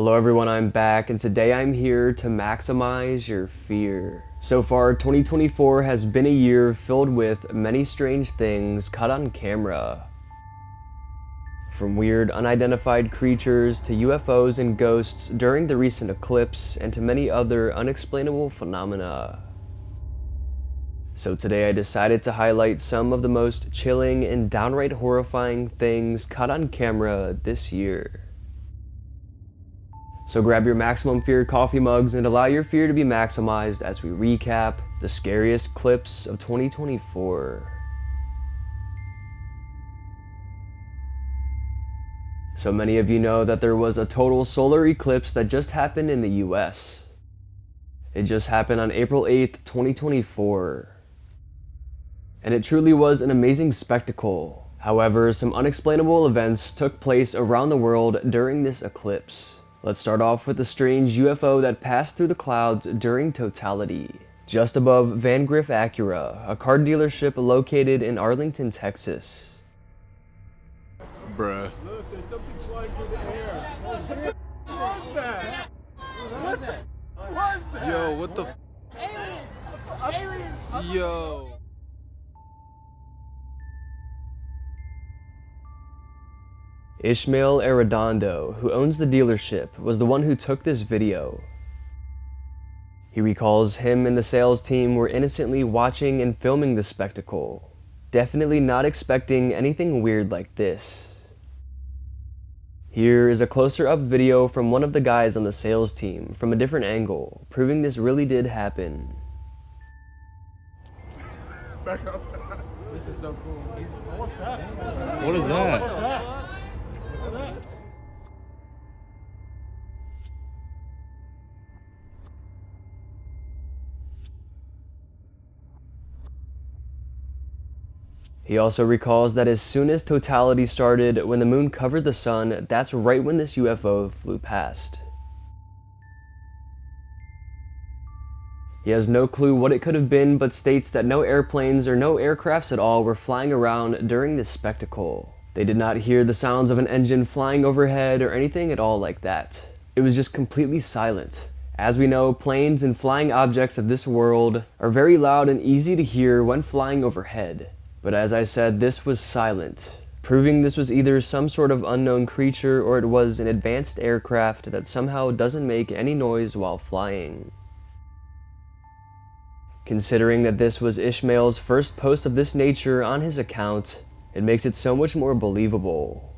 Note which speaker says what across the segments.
Speaker 1: Hello everyone, I'm back, and today I'm here to maximize your fear. So far, 2024 has been a year filled with many strange things caught on camera. From weird unidentified creatures to UFOs and ghosts during the recent eclipse, and to many other unexplainable phenomena. So today I decided to highlight some of the most chilling and downright horrifying things caught on camera this year. So grab your maximum fear coffee mugs and allow your fear to be maximized as we recap the scariest clips of 2024. So many of you know that there was a total solar eclipse that just happened in the US. It just happened on April 8th, 2024. And it truly was an amazing spectacle. However, some unexplainable events took place around the world during this eclipse. Let's start off with a strange UFO that passed through the clouds during totality. Just above Van Griff Acura, a car dealership located in Arlington, Texas.
Speaker 2: Bruh.
Speaker 3: Look, there's something flying through the air. Oh shit! What was that? What was that?
Speaker 2: Yo, what the
Speaker 3: Aliens! Aliens!
Speaker 2: Yo.
Speaker 1: Ishmael Arredondo, who owns the dealership, was the one who took this video. He recalls him and the sales team were innocently watching and filming the spectacle, definitely not expecting anything weird like this. Here is a closer-up video from one of the guys on the sales team from a different angle, proving this really did happen.
Speaker 3: Back up. This is so cool. What's that?
Speaker 2: What is that?
Speaker 3: What's that? Look at that.
Speaker 1: He also recalls that as soon as totality started, when the moon covered the sun, that's right when this UFO flew past. He has no clue what it could have been, but states that no airplanes or no aircrafts at all were flying around during this spectacle. They did not hear the sounds of an engine flying overhead or anything at all like that. It was just completely silent. As we know, planes and flying objects of this world are very loud and easy to hear when flying overhead. But as I said, this was silent, proving this was either some sort of unknown creature or it was an advanced aircraft that somehow doesn't make any noise while flying. Considering that this was Ishmael's first post of this nature on his account, it makes it so much more believable.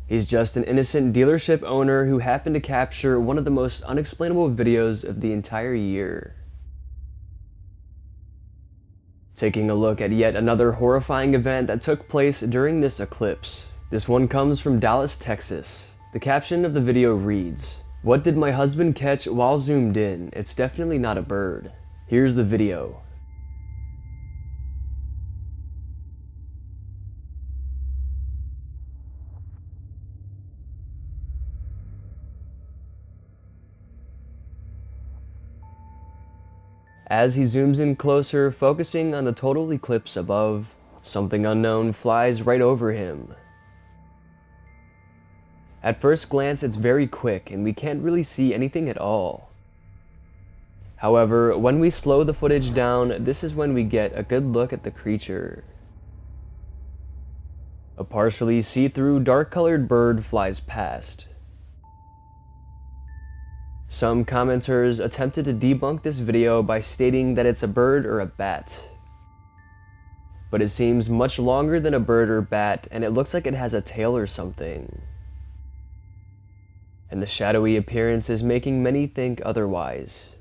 Speaker 1: He's just an innocent dealership owner who happened to capture one of the most unexplainable videos of the entire year. Taking a look at yet another horrifying event that took place during this eclipse. This one comes from Dallas, Texas. The caption of the video reads, "What did my husband catch while zoomed in? It's definitely not a bird." Here's the video. As he zooms in closer, focusing on the total eclipse above, something unknown flies right over him. At first glance, it's very quick and we can't really see anything at all. However, when we slow the footage down, this is when we get a good look at the creature. A partially see-through dark-colored bird flies past. Some commenters attempted to debunk this video by stating that it's a bird or a bat. But it seems much longer than a bird or bat, and it looks like it has a tail or something. And the shadowy appearance is making many think otherwise.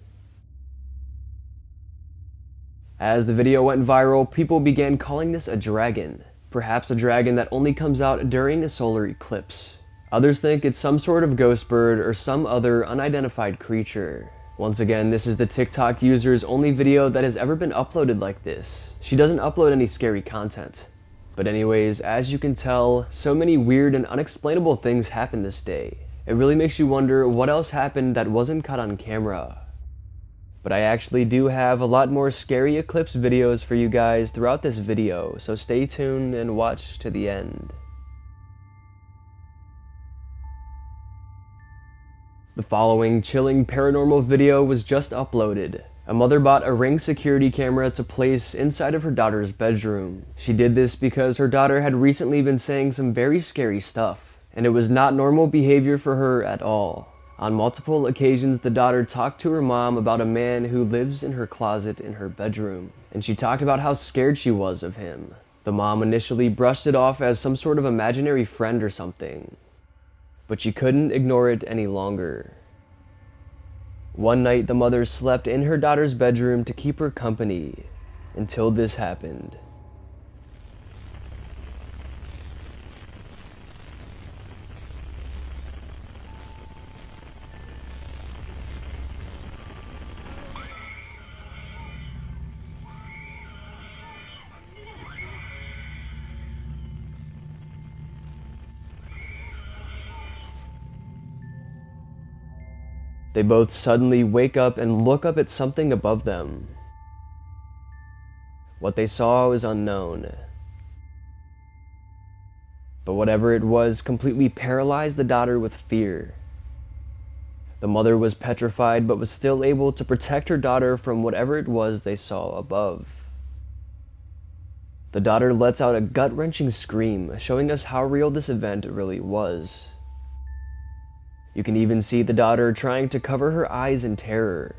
Speaker 1: As the video went viral, people began calling this a dragon, perhaps a dragon that only comes out during a solar eclipse. Others think it's some sort of ghost bird or some other unidentified creature. Once again, this is the TikTok user's only video that has ever been uploaded like this. She doesn't upload any scary content. But anyways, as you can tell, so many weird and unexplainable things happened this day. It really makes you wonder what else happened that wasn't caught on camera. But I actually do have a lot more scary eclipse videos for you guys throughout this video, so stay tuned and watch to the end. The following chilling paranormal video was just uploaded. A mother bought a Ring security camera to place inside of her daughter's bedroom. She did this because her daughter had recently been saying some very scary stuff, and it was not normal behavior for her at all. On multiple occasions, the daughter talked to her mom about a man who lives in her closet in her bedroom, and she talked about how scared she was of him. The mom initially brushed it off as some sort of imaginary friend or something, but she couldn't ignore it any longer. One night, the mother slept in her daughter's bedroom to keep her company until this happened. They both suddenly wake up and look up at something above them. What they saw is unknown, but whatever it was completely paralyzed the daughter with fear. The mother was petrified but was still able to protect her daughter from whatever it was they saw above. The daughter lets out a gut-wrenching scream, showing us how real this event really was. You can even see the daughter trying to cover her eyes in terror.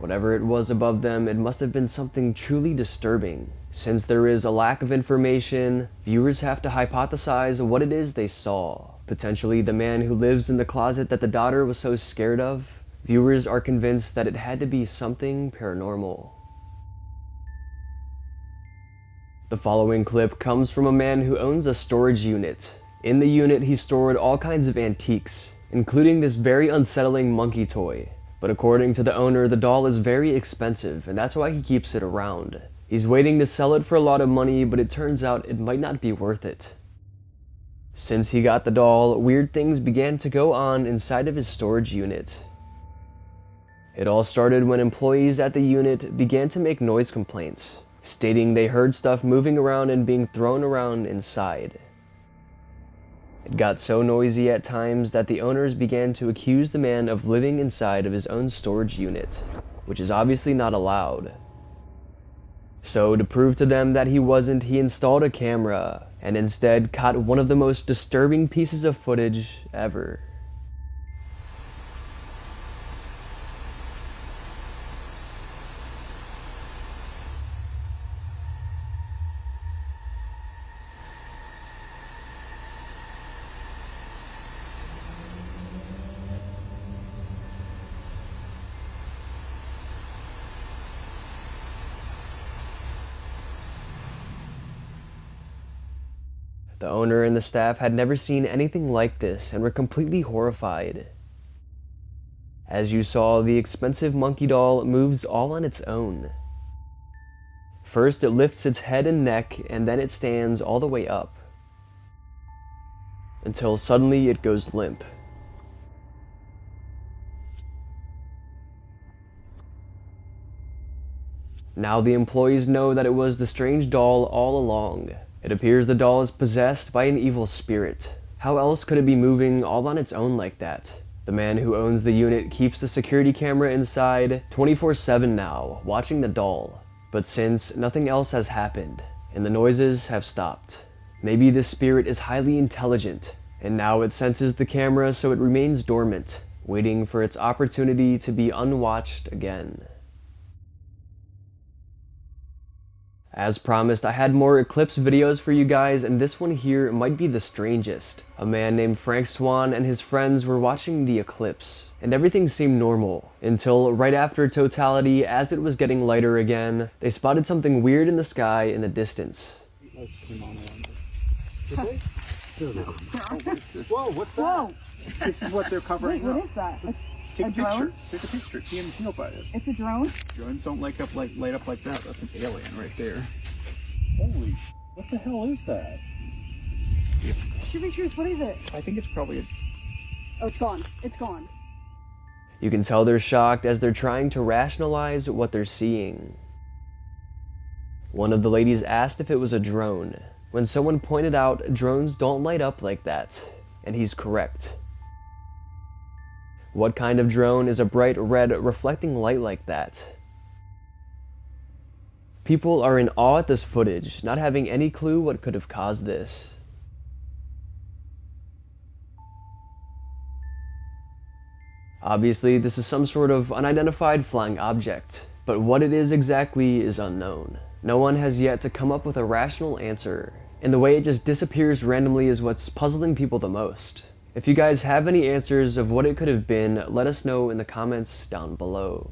Speaker 1: Whatever it was above them, it must have been something truly disturbing. Since there is a lack of information, viewers have to hypothesize what it is they saw. Potentially the man who lives in the closet that the daughter was so scared of. Viewers are convinced that it had to be something paranormal. The following clip comes from a man who owns a storage unit. In the unit, he stored all kinds of antiques, including this very unsettling monkey toy. But according to the owner, the doll is very expensive, and that's why he keeps it around. He's waiting to sell it for a lot of money, but it turns out it might not be worth it. Since he got the doll, weird things began to go on inside of his storage unit. It all started when employees at the unit began to make noise complaints, stating they heard stuff moving around and being thrown around inside. It got so noisy at times that the owners began to accuse the man of living inside of his own storage unit, which is obviously not allowed. So to prove to them that he wasn't, he installed a camera and instead caught one of the most disturbing pieces of footage ever. The owner and the staff had never seen anything like this and were completely horrified. As you saw, the expensive monkey doll moves all on its own. First, it lifts its head and neck, and then it stands all the way up, until suddenly it goes limp. Now the employees know that it was the strange doll all along. It appears the doll is possessed by an evil spirit. How else could it be moving all on its own like that? The man who owns the unit keeps the security camera inside 24/7 now, watching the doll. But since nothing else has happened, and the noises have stopped, maybe this spirit is highly intelligent, and now it senses the camera so it remains dormant, waiting for its opportunity to be unwatched again. As promised, I had more eclipse videos for you guys, and this one here might be the strangest. A man named Frank Swan and his friends were watching the eclipse, and everything seemed normal, until right after totality, as it was getting lighter again, they spotted something weird in the sky in the distance.
Speaker 3: Whoa, what's that? This is what they're covering up.
Speaker 2: What is that?
Speaker 3: Take a
Speaker 2: drone?
Speaker 3: picture. Take a picture. TMZ will buy it.
Speaker 2: It's a drone?
Speaker 3: Drones don't light up like that. That's an alien right there. Holy, what the hell is that?
Speaker 2: Shoot me truth, what is it?
Speaker 3: I think it's probably a...
Speaker 2: Oh, it's gone. It's gone.
Speaker 1: You can tell they're shocked as they're trying to rationalize what they're seeing. One of the ladies asked if it was a drone, when someone pointed out drones don't light up like that, and he's correct. What kind of drone is a bright red reflecting light like that? People are in awe at this footage, not having any clue what could have caused this. Obviously, this is some sort of unidentified flying object, but what it is exactly is unknown. No one has yet to come up with a rational answer, and the way it just disappears randomly is what's puzzling people the most. If you guys have any answers of what it could have been, let us know in the comments down below.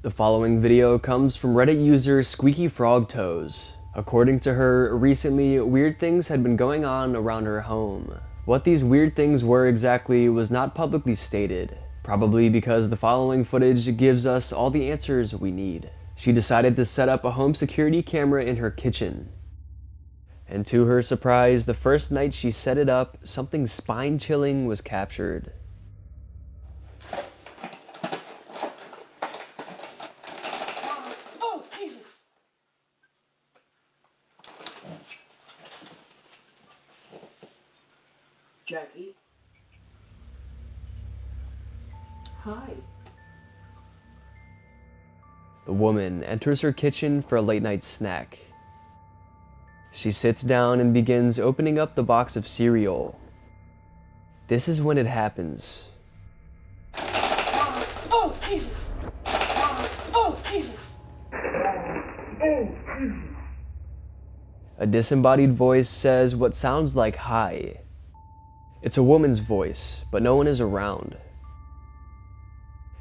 Speaker 1: The following video comes from Reddit user Squeaky Frog Toes. According to her, recently weird things had been going on around her home. What these weird things were exactly was not publicly stated, probably because the following footage gives us all the answers we need. She decided to set up a home security camera in her kitchen. And to her surprise, the first night she set it up, something spine-chilling was captured.
Speaker 2: Oh, Jesus!
Speaker 4: Jackie? Hi.
Speaker 1: The woman enters her kitchen for a late-night snack. She sits down and begins opening up the box of cereal. This is when it happens.
Speaker 2: Oh, Jesus! Oh, Jesus!
Speaker 1: A disembodied voice says what sounds like hi. It's a woman's voice, but no one is around.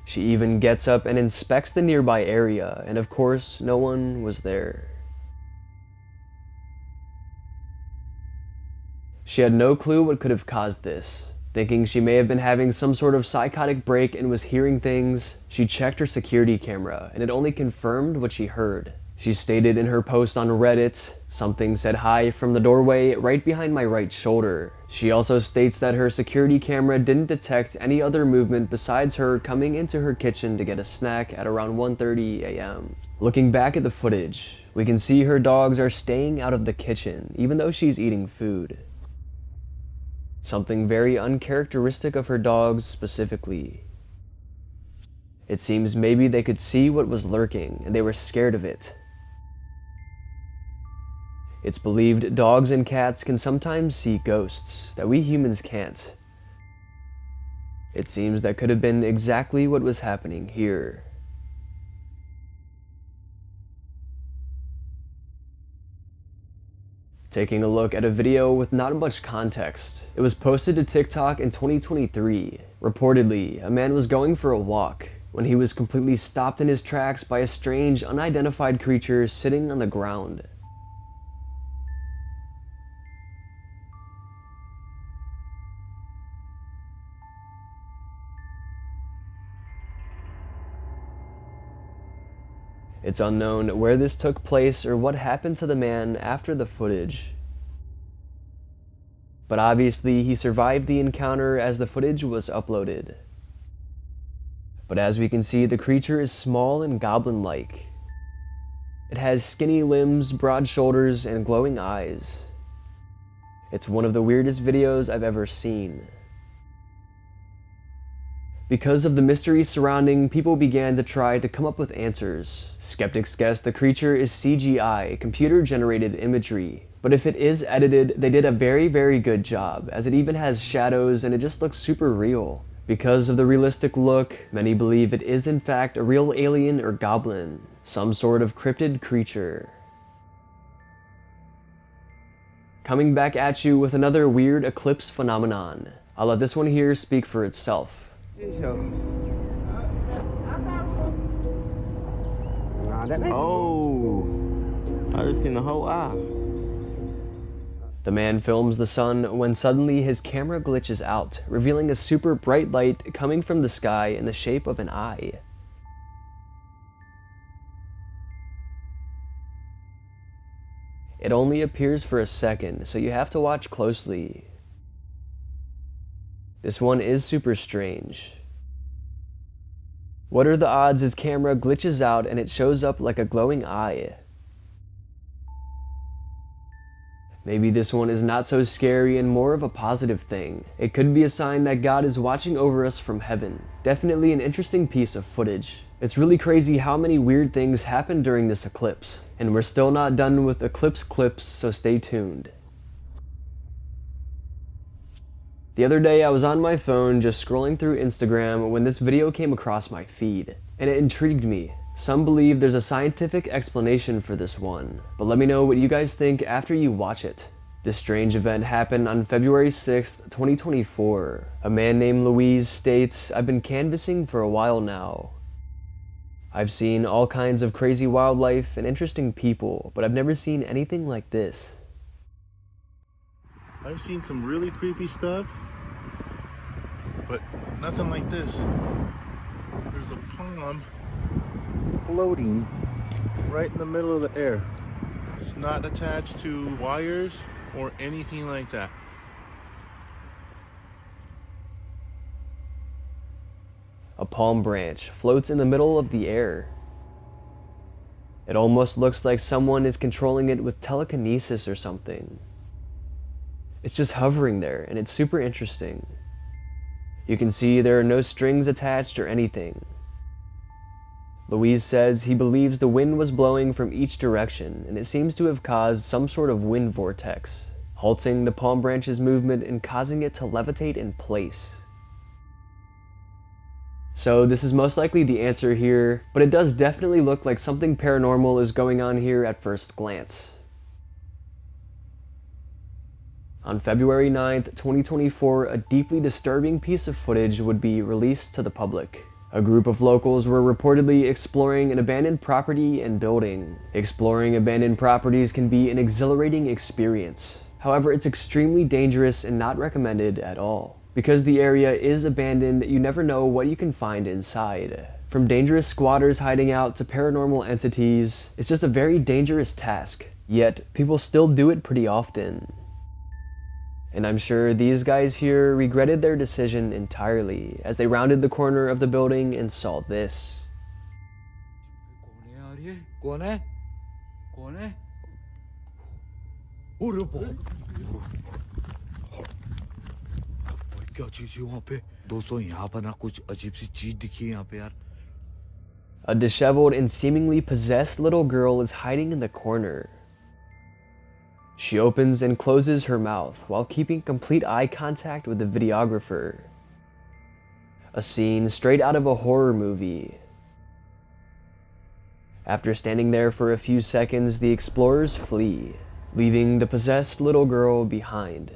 Speaker 1: She even gets up and inspects the nearby area, and of course, no one was there. She had no clue what could have caused this. Thinking she may have been having some sort of psychotic break and was hearing things, she checked her security camera, and it only confirmed what she heard. She stated in her post on Reddit, "Something said hi from the doorway right behind my right shoulder." She also states that her security camera didn't detect any other movement besides her coming into her kitchen to get a snack at around 1:30 a.m. Looking back at the footage, we can see her dogs are staying out of the kitchen, even though she's eating food. Something very uncharacteristic of her dogs specifically. It seems maybe they could see what was lurking, and they were scared of it. It's believed dogs and cats can sometimes see ghosts that we humans can't. It seems that could have been exactly what was happening here. Taking a look at a video with not much context. It was posted to TikTok in 2023. Reportedly, a man was going for a walk when he was completely stopped in his tracks by a strange, unidentified creature sitting on the ground. It's unknown where this took place or what happened to the man after the footage. But obviously he survived the encounter as the footage was uploaded. But as we can see, the creature is small and goblin-like. It has skinny limbs, broad shoulders, and glowing eyes. It's one of the weirdest videos I've ever seen. Because of the mystery surrounding, people began to try to come up with answers. Skeptics guess the creature is CGI, computer-generated imagery. But if it is edited, they did a very good job, as it even has shadows and it just looks super real. Because of the realistic look, many believe it is in fact a real alien or goblin, some sort of cryptid creature. Coming back at you with another weird eclipse phenomenon. I'll let this one here speak for itself.
Speaker 3: Oh, I just seen the whole eye.
Speaker 1: The man films the sun when suddenly his camera glitches out, revealing a super bright light coming from the sky in the shape of an eye. It only appears for a second, so you have to watch closely. This one is super strange. What are the odds his camera glitches out and it shows up like a glowing eye? Maybe this one is not so scary and more of a positive thing. It could be a sign that God is watching over us from heaven. Definitely an interesting piece of footage. It's really crazy how many weird things happened during this eclipse. And we're still not done with eclipse clips, so stay tuned. The other day I was on my phone just scrolling through Instagram when this video came across my feed, and it intrigued me. Some believe there's a scientific explanation for this one, but let me know what you guys think after you watch it. This strange event happened on February 6th, 2024. A man named Louise states, "I've been canvassing for a while now. I've seen all kinds of crazy wildlife and interesting people, but I've never seen anything like this.
Speaker 3: I've seen some really creepy stuff, but nothing like this. There's a palm floating right in the middle of the air. It's not attached to wires or anything like that.
Speaker 1: A palm branch floats in the middle of the air. It almost looks like someone is controlling it with telekinesis or something. It's just hovering there, and it's super interesting. You can see there are no strings attached or anything. Louise says he believes the wind was blowing from each direction, and it seems to have caused some sort of wind vortex, halting the palm branch's movement and causing it to levitate in place. So this is most likely the answer here, but it does definitely look like something paranormal is going on here at first glance. On February 9th, 2024, a deeply disturbing piece of footage would be released to the public. A group of locals were reportedly exploring an abandoned property and building. Exploring abandoned properties can be an exhilarating experience. However, it's extremely dangerous and not recommended at all. Because the area is abandoned, you never know what you can find inside. From dangerous squatters hiding out to paranormal entities, it's just a very dangerous task. Yet, people still do it pretty often. And I'm sure these guys here regretted their decision entirely as they rounded the corner of the building and saw this. A disheveled and seemingly possessed little girl is hiding in the corner. She opens and closes her mouth while keeping complete eye contact with the videographer. A scene straight out of a horror movie. After standing there for a few seconds, the explorers flee, leaving the possessed little girl behind.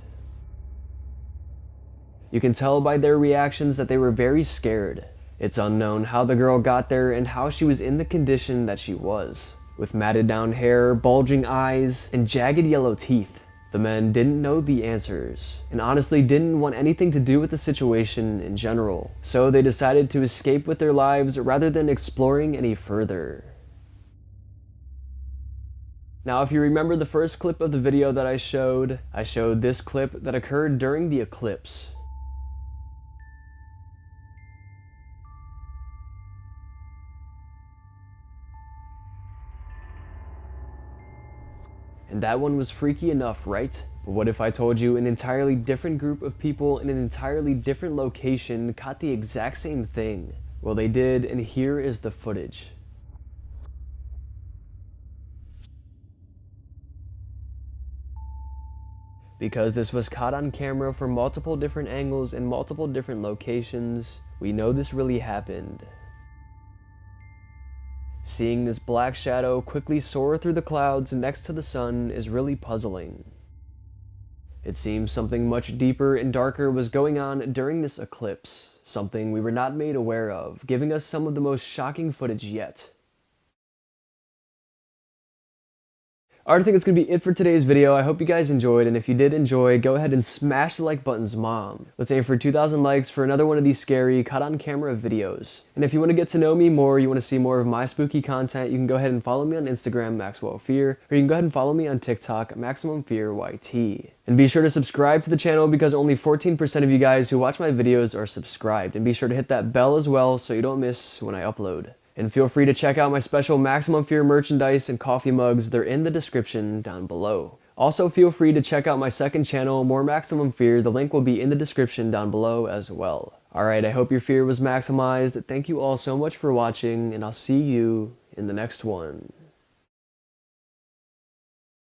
Speaker 1: You can tell by their reactions that they were very scared. It's unknown how the girl got there and how she was in the condition that she was. With matted down hair, bulging eyes, and jagged yellow teeth. The men didn't know the answers, and honestly didn't want anything to do with the situation in general. So they decided to escape with their lives rather than exploring any further. Now, if you remember the first clip of the video that I showed this clip that occurred during the eclipse. And that one was freaky enough, right? But what if I told you an entirely different group of people in an entirely different location caught the exact same thing? Well, they did, and here is the footage. Because this was caught on camera from multiple different angles and multiple different locations, we know this really happened. Seeing this black shadow quickly soar through the clouds next to the sun is really puzzling. It seems something much deeper and darker was going on during this eclipse, something we were not made aware of, giving us some of the most shocking footage yet. Alright, I think that's going to be it for today's video. I hope you guys enjoyed, and if you did enjoy, go ahead and smash the like buttons, mom. Let's aim for 2,000 likes for another one of these scary, caught-on-camera videos. And if you want to get to know me more, you want to see more of my spooky content, you can go ahead and follow me on Instagram, MaxwellFear, or you can go ahead and follow me on TikTok, MaximumFearYT. And be sure to subscribe to the channel because only 14% of you guys who watch my videos are subscribed. And be sure to hit that bell as well so you don't miss when I upload. And feel free to check out my special Maximum Fear merchandise and coffee mugs. They're in the description down below. Also, feel free to check out my second channel, More Maximum Fear. The link will be in the description down below as well. Alright, I hope your fear was maximized. Thank you all so much for watching, and I'll see you in the next one.